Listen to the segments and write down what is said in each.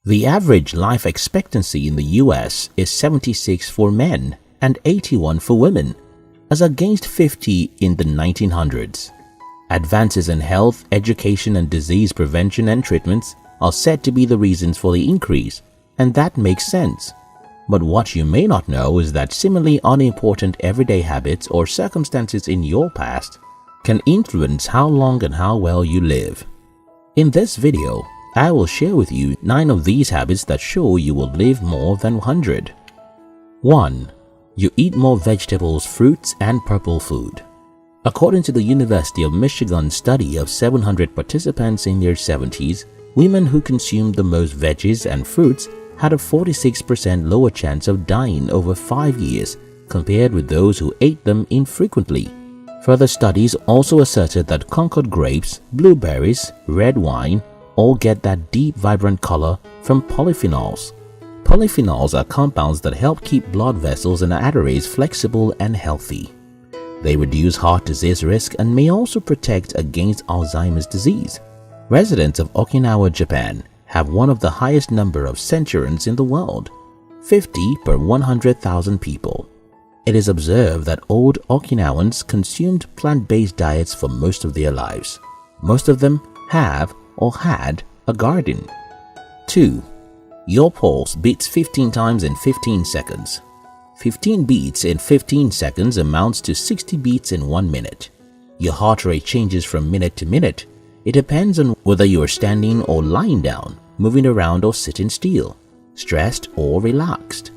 The average life expectancy in the US is 76 for men and 81 for women, as against 50 in the 1900s. Advances in health, education and disease prevention and treatments are said to be the reasons for the increase, and that makes sense. But what you may not know is that similarly unimportant everyday habits or circumstances in your past can influence how long and how well you live. In this video, I will share with you 9 of these habits that show you will live more than 100. 1. You eat more vegetables, fruits, and purple food. According to the University of Michigan study of 700 participants in their 70s, women who consumed the most veggies and fruits had a 46% lower chance of dying over 5 years compared with those who ate them infrequently. Further studies also asserted that Concord grapes, blueberries, red wine all get that deep, vibrant color from polyphenols. Polyphenols are compounds that help keep blood vessels and arteries flexible and healthy. They reduce heart disease risk and may also protect against Alzheimer's disease. Residents of Okinawa, Japan have one of the highest number of centurions in the world, 50 per 100,000 people. It is observed that old Okinawans consumed plant-based diets for most of their lives. Most of them have or had a garden. 2. Your pulse beats 15 times in 15 seconds. 15 beats in 15 seconds amounts to 60 beats in 1 minute. Your heart rate changes from minute to minute. It depends on whether you are standing or lying down, moving around or sitting still, stressed or relaxed.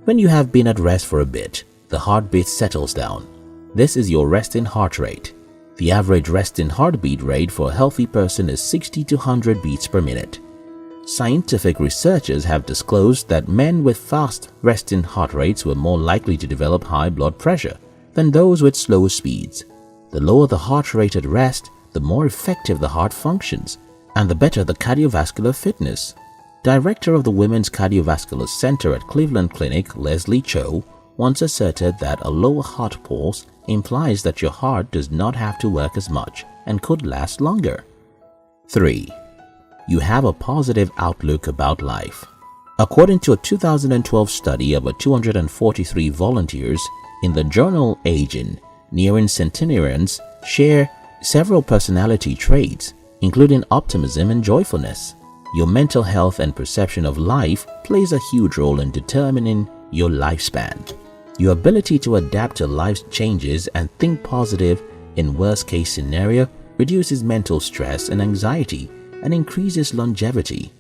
When you have been at rest for a bit, the heartbeat settles down. This is your resting heart rate. The average resting heartbeat rate for a healthy person is 60 to 100 beats per minute. Scientific researchers have disclosed that men with fast resting heart rates were more likely to develop high blood pressure than those with slower speeds. The lower the heart rate at rest, the more effective the heart functions, and the better the cardiovascular fitness. Director of the Women's Cardiovascular Center at Cleveland Clinic, Leslie Cho, once asserted that a lower heart pulse implies that your heart does not have to work as much and could last longer. 3. You have a positive outlook about life. According to a 2012 study of 243 volunteers in the journal Aging, nearing centenarians share several personality traits, including optimism and joyfulness. Your mental health and perception of life plays a huge role in determining your lifespan. Your ability to adapt to life's changes and think positive in worst-case scenario reduces mental stress and anxiety and increases longevity.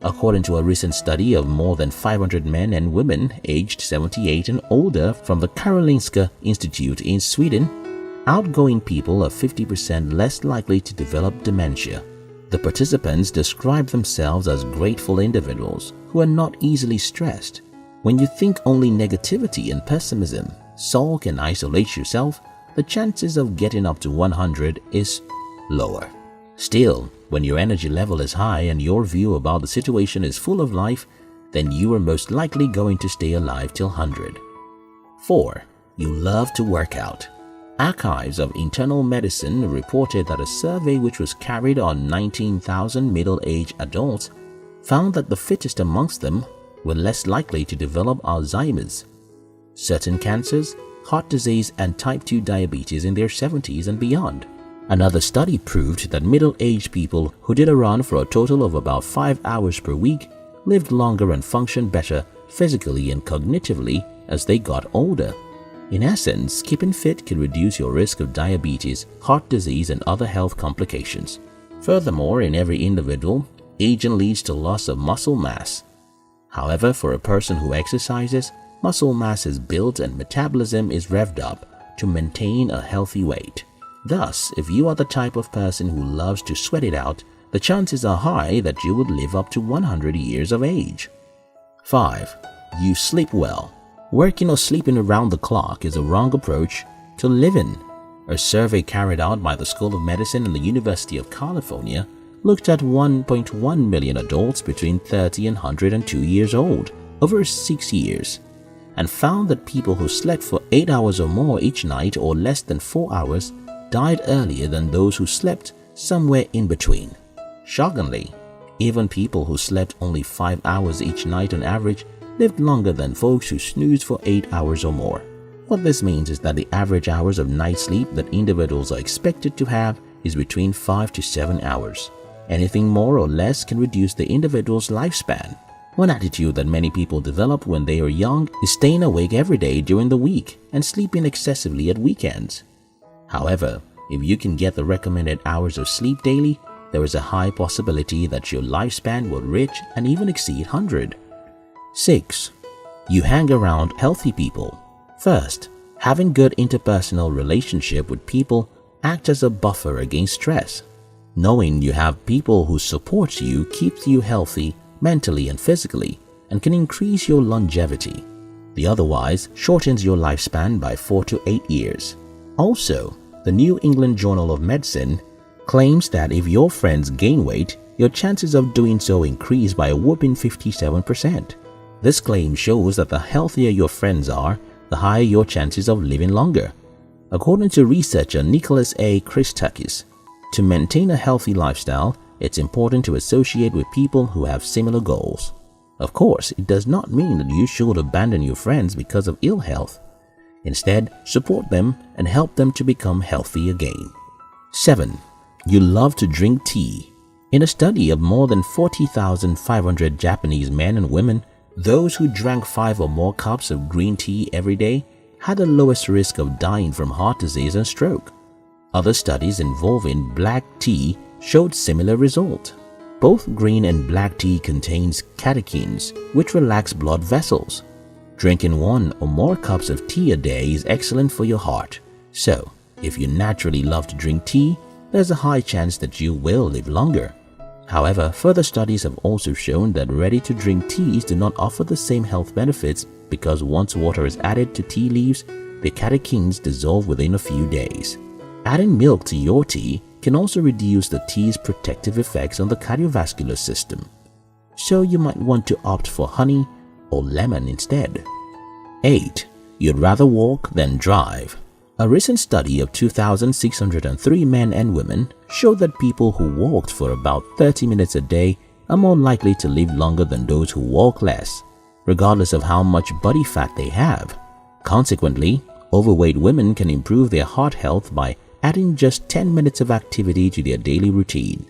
According to a recent study of more than 500 men and women aged 78 and older from the Karolinska Institute in Sweden, outgoing people are 50% less likely to develop dementia. The participants describe themselves as grateful individuals who are not easily stressed. When you think only negativity and pessimism, sulk and isolate yourself, the chances of getting up to 100 is lower. Still, when your energy level is high and your view about the situation is full of life, then you are most likely going to stay alive till 100. 4. You love to work out. Archives of Internal Medicine reported that a survey which was carried on 19,000 middle-aged adults found that the fittest amongst them were less likely to develop Alzheimer's, certain cancers, heart disease and type 2 diabetes in their 70s and beyond. Another study proved that middle-aged people who did a run for a total of about 5 hours per week lived longer and functioned better physically and cognitively as they got older. In essence, keeping fit can reduce your risk of diabetes, heart disease and other health complications. Furthermore, in every individual, aging leads to loss of muscle mass. However, for a person who exercises, muscle mass is built and metabolism is revved up to maintain a healthy weight. Thus, if you are the type of person who loves to sweat it out, the chances are high that you would live up to 100 years of age. 5. You sleep well. Working or sleeping around the clock is a wrong approach to living. A survey carried out by the School of Medicine and the University of California looked at 1.1 million adults between 30 and 102 years old over 6 years and found that people who slept for 8 hours or more each night or less than 4 hours died earlier than those who slept somewhere in between. Shockingly, Even people who slept only 5 hours each night on average lived longer than folks who snoozed for 8 hours or more. What this means is that the average hours of night sleep that individuals are expected to have is between 5 to 7 hours. Anything more or less can reduce the individual's lifespan. One attitude that many people develop when they are young is staying awake every day during the week and sleeping excessively at weekends. However, if you can get the recommended hours of sleep daily, there is a high possibility that your lifespan will reach and even exceed 100. 6. You hang around healthy people. First, having good interpersonal relationship with people acts as a buffer against stress. Knowing you have people who support you keeps you healthy mentally and physically and can increase your longevity. The otherwise shortens your lifespan by 4 to 8 years. Also, the New England Journal of Medicine claims that if your friends gain weight, your chances of doing so increase by a whopping 57%. This claim shows that the healthier your friends are, the higher your chances of living longer. According to researcher Nicholas A. Christakis, to maintain a healthy lifestyle, it's important to associate with people who have similar goals. Of course, it does not mean that you should abandon your friends because of ill health. Instead, support them and help them to become healthy again. 7. You love to drink tea. In a study of more than 40,500 Japanese men and women, those who drank 5 or more cups of green tea every day had the lowest risk of dying from heart disease and stroke. Other studies involving black tea showed similar results. Both green and black tea contains catechins, which relax blood vessels. Drinking 1 or more cups of tea a day is excellent for your heart. So, if you naturally love to drink tea, there's a high chance that you will live longer. However, further studies have also shown that ready-to-drink teas do not offer the same health benefits because once water is added to tea leaves, the catechins dissolve within a few days. Adding milk to your tea can also reduce the tea's protective effects on the cardiovascular system. So you might want to opt for honey or lemon instead. 8. You'd rather walk than drive. A recent study of 2,603 men and women showed that people who walked for about 30 minutes a day are more likely to live longer than those who walk less, regardless of how much body fat they have. Consequently, overweight women can improve their heart health by adding just 10 minutes of activity to their daily routine.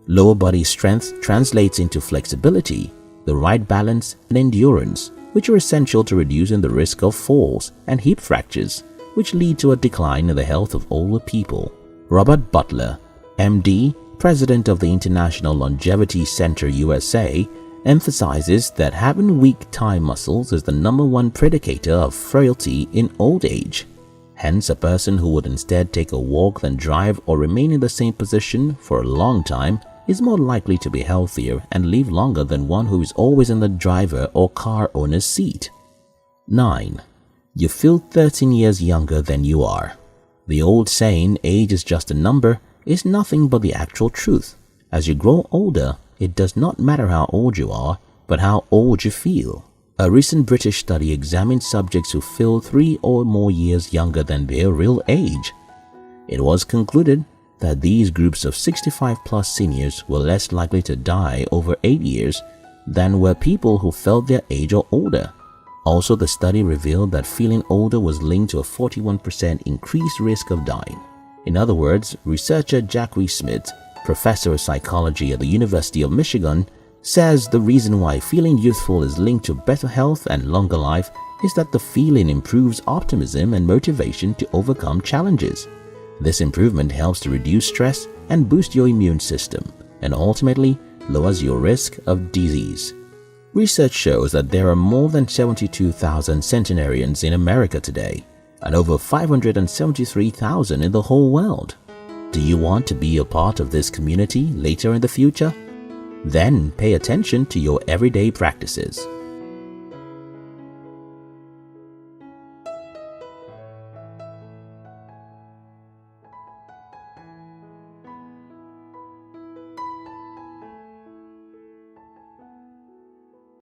Lower body strength translates into flexibility, the right balance, and endurance, which are essential to reducing the risk of falls and hip fractures, which lead to a decline in the health of older people. Robert Butler, MD, president of the International Longevity Center USA, emphasizes that having weak thigh muscles is the #1 predicator of frailty in old age. Hence, a person who would instead take a walk than drive or remain in the same position for a long time is more likely to be healthier and live longer than one who is always in the driver or car owner's seat. 9. You feel 13 years younger than you are. The old saying, age is just a number, is nothing but the actual truth. As you grow older, it does not matter how old you are, but how old you feel. A recent British study examined subjects who feel 3 or more years younger than their real age. It was concluded that these groups of 65-plus seniors were less likely to die over 8 years than were people who felt their age or older. Also, the study revealed that feeling older was linked to a 41% increased risk of dying. In other words, researcher Jackie Smith, professor of psychology at the University of Michigan, says the reason why feeling youthful is linked to better health and longer life is that the feeling improves optimism and motivation to overcome challenges. This improvement helps to reduce stress and boost your immune system, and ultimately lowers your risk of disease. Research shows that there are more than 72,000 centenarians in America today, and over 573,000 in the whole world. Do you want to be a part of this community later in the future? Then pay attention to your everyday practices.